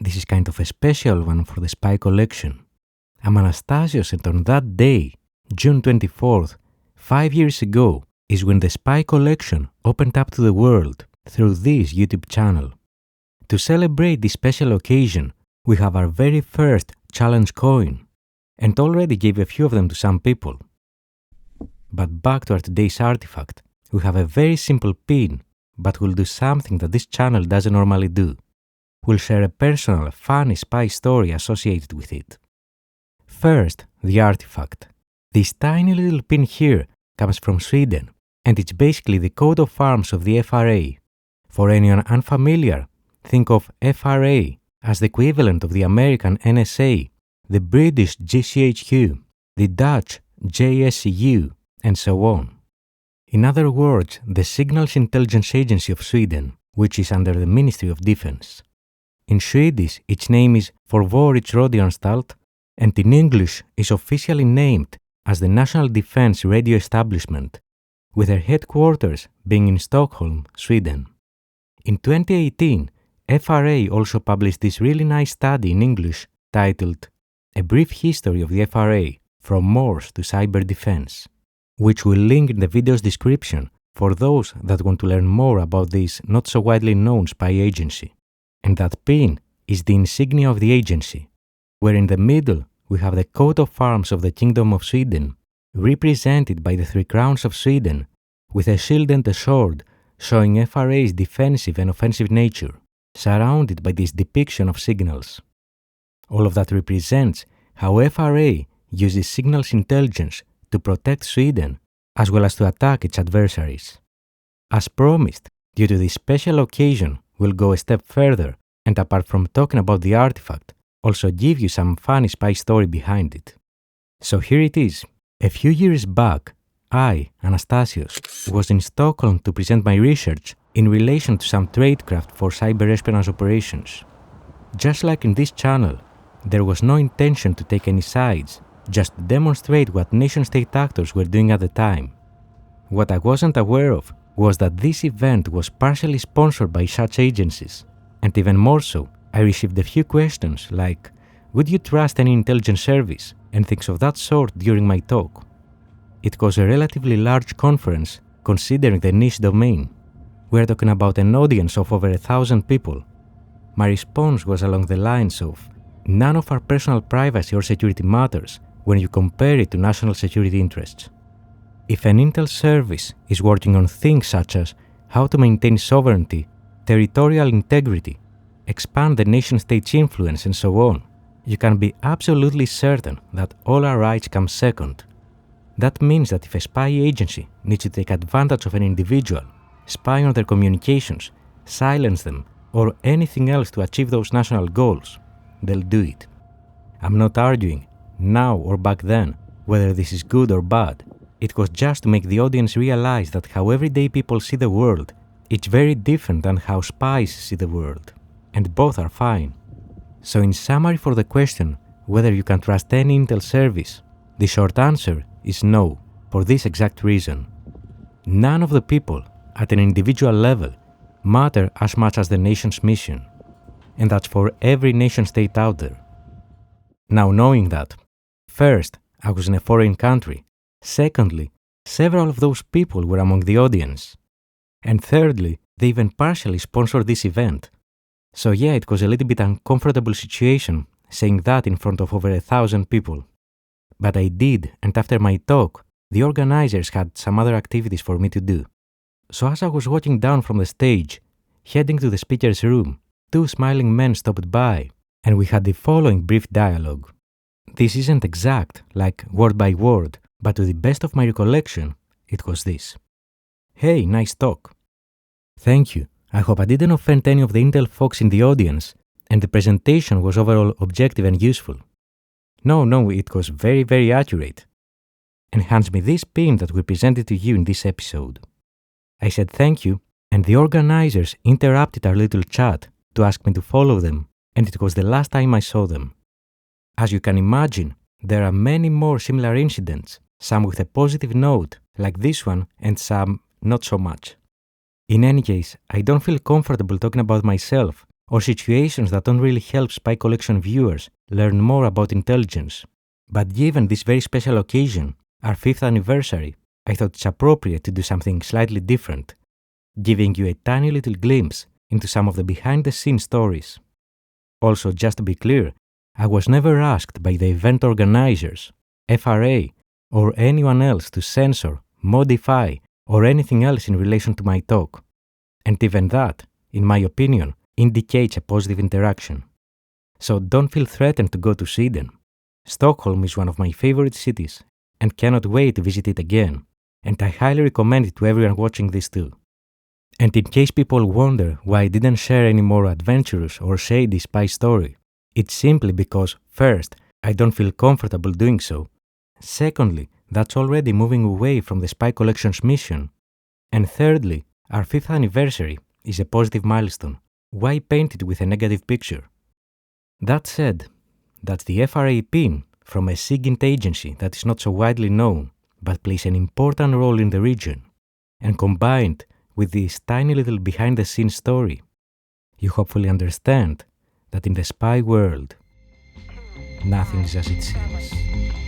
This is kind of a special one for the spy collection. I'm Anastasios, and on that day, June 24th, 5 years ago, is when the spy collection opened up to the world through this YouTube channel. To celebrate this special occasion, we have our very first challenge coin, and already gave a few of them to some people. But back to our today's artifact, we have a very simple pin, but we'll do something that this channel doesn't normally do. We'll share a personal, funny spy story associated with it. First, the artifact. This tiny little pin here comes from Sweden, and it's basically the coat of arms of the FRA. For anyone unfamiliar, think of FRA as the equivalent of the American NSA, the British GCHQ, the Dutch JSCU, and so on. In other words, the Signals Intelligence Agency of Sweden, which is under the Ministry of Defense. In Swedish, its name is Försvarets radioanstalt, and in English is officially named as the National Defense Radio Establishment, with their headquarters being in Stockholm, Sweden. In 2018, FRA also published this really nice study in English titled A Brief History of the FRA, From Morse to Cyber Defense, which we'll link in the video's description for those that want to learn more about this not so widely known spy agency. And that pin is the insignia of the agency, where in the middle we have the coat of arms of the Kingdom of Sweden, represented by the three crowns of Sweden, with a shield and a sword showing FRA's defensive and offensive nature, surrounded by this depiction of signals. All of that represents how FRA uses signals intelligence to protect Sweden, as well as to attack its adversaries. As promised, due to this special occasion, we'll go a step further, and apart from talking about the artifact, also give you some funny spy story behind it. So here it is. A few years back, I, Anastasios, was in Stockholm to present my research in relation to some tradecraft for cyber espionage operations. Just like in this channel, there was no intention to take any sides, just to demonstrate what nation-state actors were doing at the time. What I wasn't aware of was that this event was partially sponsored by such agencies, and even more so, I received a few questions like, would you trust any intelligence service, and things of that sort during my talk. It was a relatively large conference, considering the niche domain. We're talking about an audience of over 1,000 people. My response was along the lines of, none of our personal privacy or security matters when you compare it to national security interests. If an intel service is working on things such as how to maintain sovereignty, territorial integrity, expand the nation-state's influence, and so on, you can be absolutely certain that all our rights come second. That means that if a spy agency needs to take advantage of an individual, spy on their communications, silence them, or anything else to achieve those national goals, they'll do it. I'm not arguing, now or back then, whether this is good or bad. It was just to make the audience realize that how everyday people see the world, it's very different than how spies see the world, and both are fine. So in summary for the question whether you can trust any intel service, the short answer is no, for this exact reason. None of the people, at an individual level, matter as much as the nation's mission, and that's for every nation-state out there. Now knowing that, first, I was in a foreign country. Secondly, several of those people were among the audience. And thirdly, they even partially sponsored this event. So yeah, it was a little bit uncomfortable situation saying that in front of over 1,000 people. But I did, and after my talk, the organizers had some other activities for me to do. So as I was walking down from the stage, heading to the speaker's room, two smiling men stopped by, and we had the following brief dialogue. This isn't exact, like word by word, but to the best of my recollection, it was this. Hey, nice talk. Thank you. I hope I didn't offend any of the Intel folks in the audience, and the presentation was overall objective and useful. No, it was very, very accurate. And hands me this pin that we presented to you in this episode. I said thank you, and the organizers interrupted our little chat to ask me to follow them, and it was the last time I saw them. As you can imagine, there are many more similar incidents, some with a positive note, like this one, and some not so much. In any case, I don't feel comfortable talking about myself, or situations that don't really help Spy Collection viewers learn more about intelligence. But given this very special occasion, our 5th anniversary, I thought it's appropriate to do something slightly different, giving you a tiny little glimpse into some of the behind-the-scenes stories. Also, just to be clear, I was never asked by the event organizers, FRA, or anyone else to censor, modify, or anything else in relation to my talk. And even that, in my opinion, indicates a positive interaction. So don't feel threatened to go to Sweden. Stockholm is one of my favorite cities, and cannot wait to visit it again, and I highly recommend it to everyone watching this too. And in case people wonder why I didn't share any more adventurous or shady spy story, it's simply because, first, I don't feel comfortable doing so. Secondly, that's already moving away from the Spy Collection's mission. And thirdly, our 5th anniversary is a positive milestone. Why paint it with a negative picture? That said, that's the FRA pin from a SIGINT agency that is not so widely known, but plays an important role in the region. And combined with this tiny little behind-the-scenes story, you hopefully understand that in the spy world, nothing is as it seems.